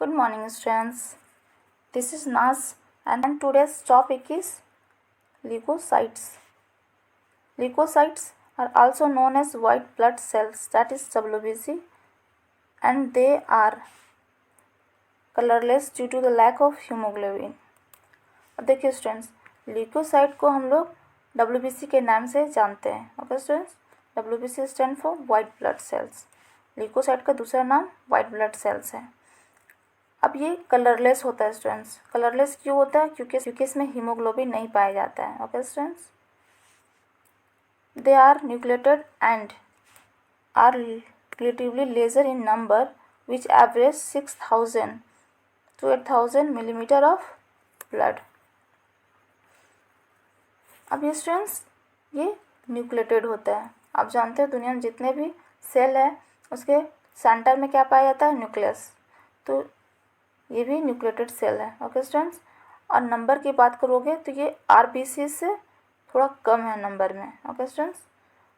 Good morning, students. This is Naz, and today's topic is leukocytes. Leukocytes are also known as white blood cells, that is WBC, and they are colorless due to the lack of hemoglobin. अब देखिए students, leucocyte को हम लोग WBC के नाम से जानते हैं. Okay students, WBC stand for white blood cells. Leucocyte का दूसरा नाम वाइट ब्लड सेल्स है. अब ये कलरलेस होता है स्टूडेंट्स. कलरलेस क्यों होता है? क्योंकि इसमें हीमोग्लोबिन नहीं पाया जाता है. Okay students, they are nucleated and are relatively lesser in number, which average 6,000 to 8,000 millimeter of blood. अब ये स्टूडेंट्स ये न्यूक्लिएटेड होता है. आप जानते हैं दुनिया में जितने भी सेल है उसके सेंटर में क्या पाया जाता है? न्यूक्लियस. तो ये भी न्यूक्लिएटेड सेल है. ओके स्टूडेंट्स, और नंबर की बात करोगे तो ये आरबीसी से थोड़ा कम है नंबर में. ओके स्टूडेंट्स,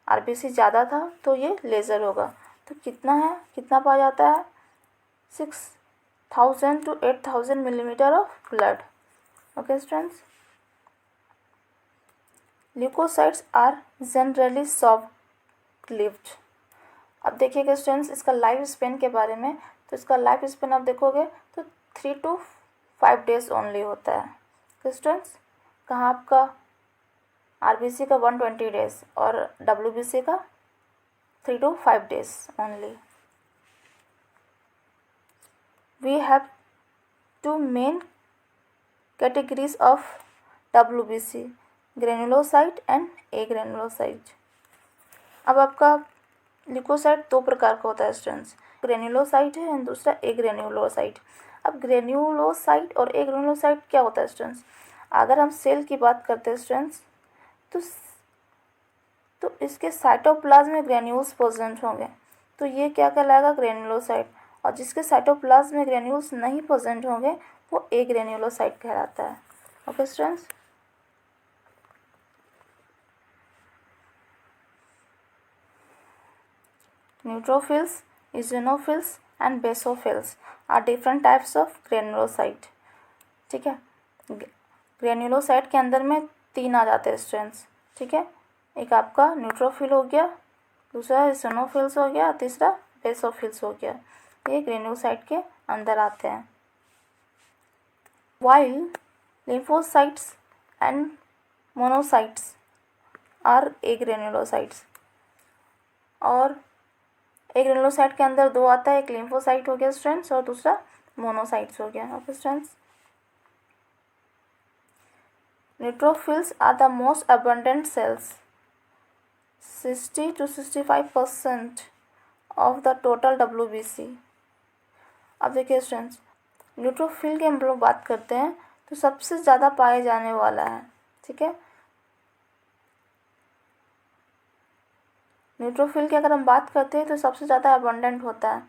आरबीसी ज़्यादा था तो ये लेज़र होगा. तो कितना है, कितना पाया जाता है? 6,000 to 8,000 millimetre of blood. Okay students, leucocytes are generally short lived. अब देखिएगा स्टूडेंट्स इसका लाइफ स्पेन के बारे में. तो इसका लाइफ स्पेन आप देखोगे तो 3 to 5 डेज ओनली होता है. तो स्टूडेंट्स, कहाँ आपका आरबीसी का 120 डेज और डब्ल्यूबीसी का 3 to 5 days only. We have two main categories of WBC, granulocyte and agranulocyte. अब आपका ल्यूकोसाइट दो प्रकार का होता है स्टूडेंट्स. ग्रेन्युलोसाइट है और दूसरा एग्रेन्युलोसाइट. अब ग्रेन्युलोसाइट और एग्रेन्युलोसाइट क्या होता है स्टूडेंट्स? अगर हम सेल की बात करते हैं स्टूडेंट्स तो इसके साइटोप्लाज्म में ग्रेन्यूल्स प्रेजेंट होंगे. तो ये क्या कहलाएगा? ग्रेन्युलोसाइट. और जिसके साइटोप्लाज्म में ग्रेन्यूल्स नहीं प्रेजेंट होंगे वो एग्रेन्युलोसाइट कहलाता है. Okay students, neutrophils, eosinophils and basophils are different types of granulocyte. ठीक है, ग्रेन्युलोसाइट के अंदर में 3 आ जाते हैं स्टूडेंट्स. ठीक है, एक आपका न्यूट्रोफिल हो गया, दूसरा इओसिनोफिल्स हो गया, तीसरा बेसोफिल्स हो गया. ये ग्रेन्युलोसाइट के अंदर आते हैं. While lymphocytes and monocytes are agranulocytes. और एग्रेन्युलोसाइट के अंदर 2 आता है, एक लिम्फोसाइट हो गया स्टूडेंट्स और दूसरा मोनोसाइट्स हो गया. Okay students, neutrophils are the most abundant cells, 60 to 65% of the total WBC. अब देखिए स्टूडेंट्स, न्यूट्रोफिल की हम लोग बात करते हैं तो सबसे ज़्यादा पाए जाने वाला है. ठीक है, न्यूट्रोफिल की अगर हम बात करते हैं तो सबसे ज़्यादा अबंडेंट होता है,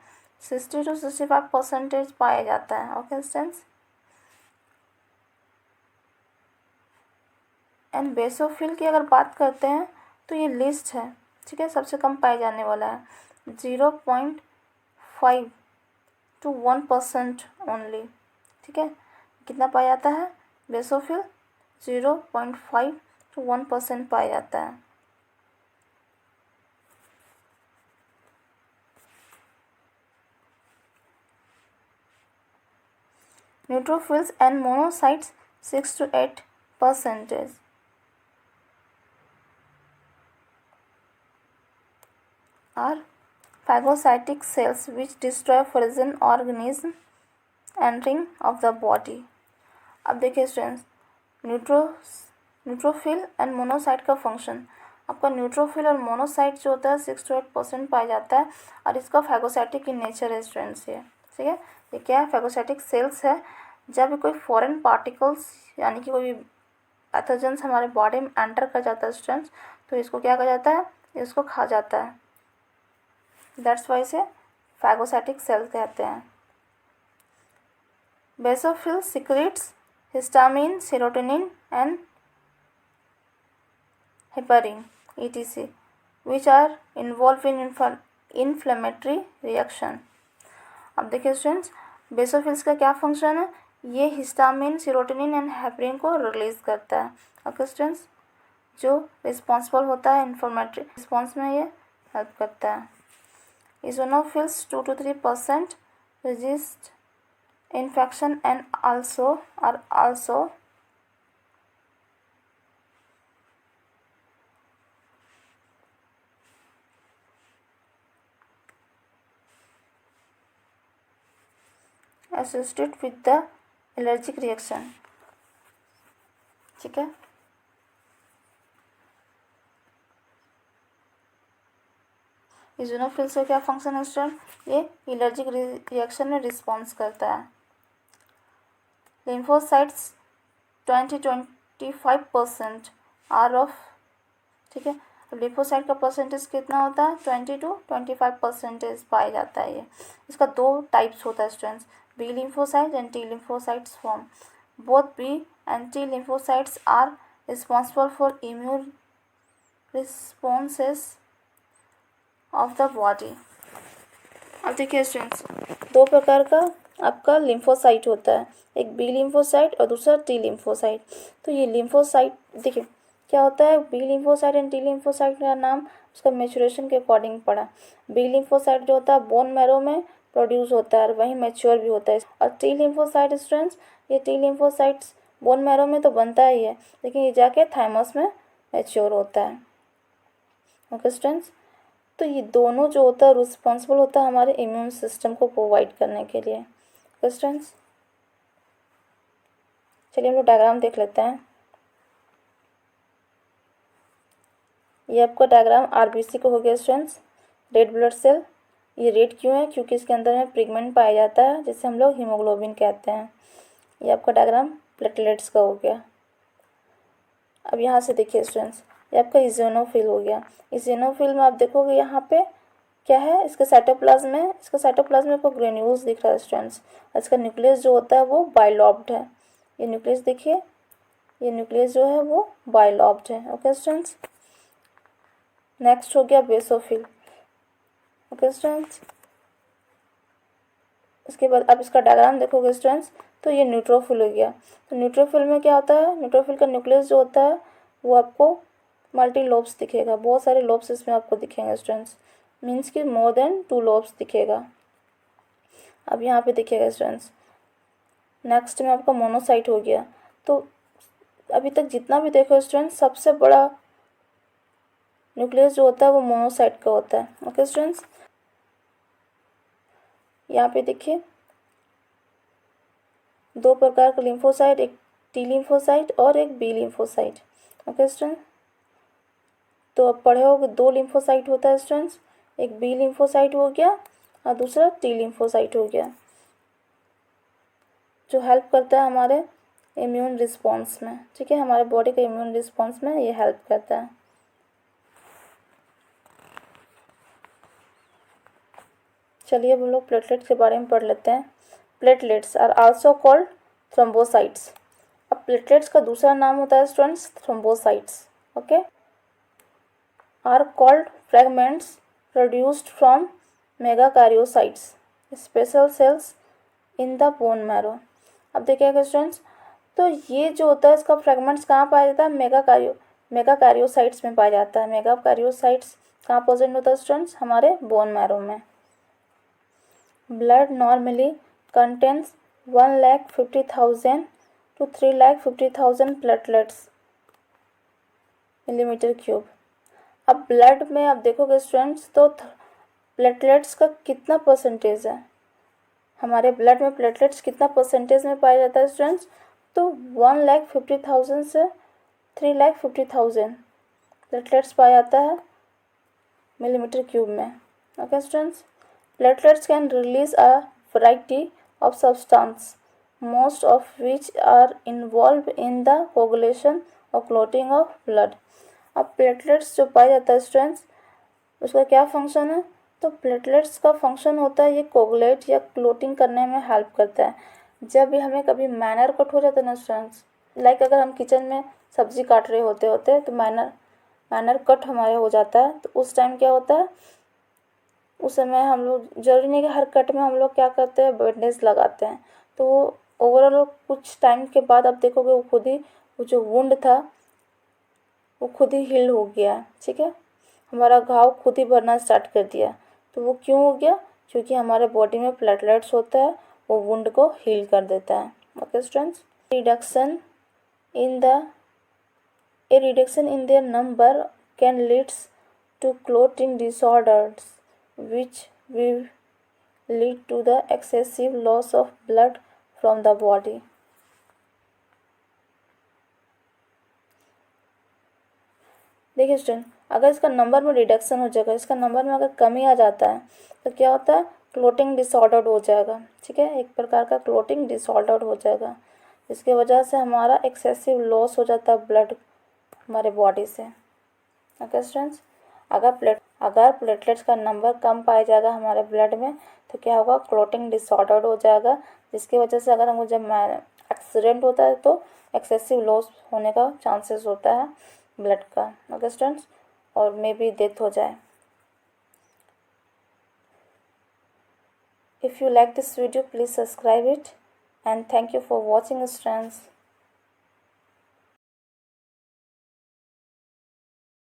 60 to 65% पाया जाता है. ओके स्टूडेंट्स, एंड बेसोफिल की अगर बात करते हैं तो ये लिस्ट है. ठीक है, सबसे कम पाए जाने वाला है, 0.5 to 1% ओनली. ठीक है, कितना पाया जाता है? बेसोफिल 0.5 to 1% पाया जाता है. Neutrophils and monocytes 6 to 8% are phagocytic cells which destroy foreign organism entering of the body. अब देखिए स्टूडेंट्स, न्यूट्रोफिल एंड मोनोसाइट का फंक्शन. आपका न्यूट्रोफिल और मोनोसाइट जो होता है 6 to 8% पाया जाता है और इसका फैगोसाइटिक इन नेचर है स्टूडेंट्स. ये ठीक है, ये क्या है? फैगोसाइटिक सेल्स है. जब भी कोई फॉरेन पार्टिकल्स यानी कि कोई पैथोजेंस हमारे बॉडी में एंटर कर जाता है स्टूडेंट्स तो इसको क्या कहा जाता है? इसको खा जाता है. दैट्स वाई इसे फैगोसाइटिक सेल कहते हैं. Basophil secretes histamine, serotonin and heparin etc, which are involved in inflammatory reaction. अब देखिए स्टूडेंट्स, बेसोफिल्स का क्या फंक्शन है, ये हिस्टामिन, सीरोटोनिन एंड हेपरिन को रिलीज करता है। ओके स्टूडेंट्स, जो रिस्पॉन्सिबल होता है इन्फॉर्मेटरी रिस्पॉन्स में, ये हेल्प करता है। इजोनोफिल्स 2 to 3% resist infection and are also associated with the allergic reaction। ठीक है, इजोनोफिल्स का क्या फंक्शन है स्टूडेंट, ये एलर्जिक रिएक्शन में रिस्पॉन्स करता है। लिम्फोसाइट्स 20-25% आर ऑफ, ठीक है, अब लिम्फोसाइट का परसेंटेज कितना होता है, 20 to 25% पाया जाता है। ये इसका 2 टाइप्स होता है students, B lymphocyte and T lymphocytes form. Both B and T lymphocytes are responsible for immune responses of the body. अब देखिए स्टूडेंट्स, 2 प्रकार का आपका लिम्फोसाइट होता है, एक बी लिम्फोसाइट और दूसरा टी लिम्फोसाइट। तो ये लिम्फोसाइट देखिए क्या होता है, B lymphocyte and T lymphocyte का नाम उसका मैच्योरेशन के अकॉर्डिंग पड़ा। बी लिम्फोसाइट जो होता है बोन मैरो में प्रोड्यूस होता है और वहीं मैच्योर भी होता है। और टी लिम्फोसाइट स्टूडेंट्स, ये टी लिम्फोसाइट्स बोन मैरो में तो बनता ही है, लेकिन ये जाके थाइमस में मैच्योर होता है। ओके स्टूडेंट्स, तो ये दोनों जो होता है रिस्पॉन्सिबल होता है हमारे इम्यून सिस्टम को प्रोवाइड करने के लिए। ओके स्टूडेंट्स, चलिए हम लोग डायग्राम देख लेते हैं। ये आपका डायग्राम आरबीसी को हो गया स्टूडेंट्स, रेड ब्लड सेल। ये रेड क्यों है, क्योंकि इसके अंदर में पिगमेंट पाया जाता है जिसे हम लोग हीमोग्लोबिन कहते हैं। ये आपका डायग्राम प्लेटलेट्स का हो गया। अब यहाँ से देखिए स्टूडेंट्स, ये आपका इज़ोनोफिल हो गया। इज़ोनोफिल में आप देखोगे यहाँ पे क्या है, इसका साइटोप्लाज्म है, इसका साइटोप्लाज्म में आपको ग्रेन्यूल्स दिख रहा है स्टूडेंट्स। इसका न्यूक्लियस जो होता है वो बाइलॉब्ड है। ये न्यूक्लियस देखिए, ये न्यूक्लियस जो है वो बाइलॉब्ड है। ओके स्टूडेंट्स, नेक्स्ट हो गया बेसोफिल। ओके स्टूडेंट्स, इसके बाद आप इसका डायग्राम देखोगे स्टूडेंट्स, तो ये न्यूट्रोफिल हो गया। तो न्यूट्रोफिल में क्या होता है, न्यूट्रोफिल का न्यूक्लियस जो होता है वो आपको मल्टी लोब्स दिखेगा, बहुत सारे लोब्स इसमें आपको दिखेंगे स्टूडेंट्स, मीन्स कि मोर देन 2 लोब्स दिखेगा। अब यहाँ पे दिखेगा स्टूडेंट्स, नेक्स्ट में आपका मोनोसाइट हो गया। तो अभी तक जितना भी देखो स्टूडेंट्स, सबसे बड़ा न्यूक्लियस जो होता है वो मोनोसाइट का होता है। ओके स्टूडेंट्स, यहाँ पे देखिए 2 प्रकार का लिम्फोसाइट, एक टी लिम्फोसाइट और एक बी लिम्फोसाइट। ओके स्टूडेंट, तो अब पढ़े हो कि 2 लिम्फोसाइट होता है स्टूडेंट्स, एक बी लिम्फोसाइट हो गया और दूसरा टी लिम्फोसाइट हो गया, जो हेल्प करता है हमारे इम्यून रिस्पॉन्स में। ठीक है, हमारे बॉडी के इम्यून रिस्पॉन्स में ये हेल्प करता है। चलिए अब हम लोग प्लेटलेट्स के बारे में पढ़ लेते हैं। Platelets are also called thrombocytes. अब प्लेटलेट्स का दूसरा नाम होता है students thrombocytes. Okay, are called fragments produced from megakaryocytes special cells in the bone marrow. अब देखिएगा स्टूडेंट्स, तो ये जो होता है इसका फ्रेगमेंट्स कहाँ पाया जाता है, मेगाकारियोसाइट्स में पाया जाता है। मेगाकारियोसाइट्स कहाँ प्रेजेंट होता है स्टूडेंट्स, हमारे बोन मैरो में। Blood normally contains 1,50,000 to 3,50,000 platelets millimetre cube. अब ब्लड में आप देखोगे स्टूडेंट्स, तो प्लेटलेट्स का कितना परसेंटेज है, हमारे ब्लड में प्लेटलेट्स कितना परसेंटेज में पाया जाता है स्टूडेंट्स, तो 1,50,000 से 3,50,000 प्लेटलेट्स पाया जाता है मिलीमीटर क्यूब में। Okay students, platelets can release a variety of substances, most of which are involved in the coagulation or clotting of blood। अब प्लेटलेट्स जो पाया जाता है स्टूडेंट्स, उसका क्या फंक्शन है, तो प्लेटलेट्स का फंक्शन होता है ये कोगुलेट या क्लोटिंग करने में हेल्प करता है। जब भी हमें कभी माइनर कट हो जाता है ना स्टूडेंट्स, लाइक अगर हम किचन में सब्जी काट रहे होते तो माइनर कट हमारे हो जाता है, तो उस टाइम क्या होता है, उस समय हम लोग ज़रूरी नहीं कि हर कट में हम लोग क्या करते हैं, बैंडेज लगाते हैं। तो वो ओवरऑल कुछ टाइम के बाद आप देखोगे वो खुद ही, वो जो वुंड था वो खुद ही हील हो गया है। ठीक है, हमारा घाव खुद ही भरना स्टार्ट कर दिया। तो वो क्यों हो गया? क्योंकि हमारे बॉडी में प्लेटलेट्स होता है, वो वुंड को हील कर देता है। Okay students, reduction in the a reduction in their number can leads to clotting disorders, which will lead to the excessive loss of blood from the body. देखिए student, अगर इसका नंबर में reduction हो जाएगा, इसका नंबर में अगर कमी आ जाता है तो क्या होता है, क्लोटिंग डिसऑर्डर हो जाएगा। ठीक है, एक प्रकार का क्लोटिंग डिसऑर्डर हो जाएगा, जिसकी वजह से हमारा एक्सेसिव लॉस हो जाता है ब्लड हमारे बॉडी से। ओके स्टूडेंट्स, अगर प्लेटलेट्स का नंबर कम पाया जाएगा हमारे ब्लड में तो क्या होगा, क्लोटिंग डिसऑर्डर हो जाएगा, जिसकी वजह से अगर हमको जब एक्सीडेंट होता है तो एक्सेसिव लॉस होने का चांसेस होता है ब्लड का। ओके स्टूडेंट्स, और मे बी डेथ हो जाए। If you like this video please subscribe it and thank you for watching students.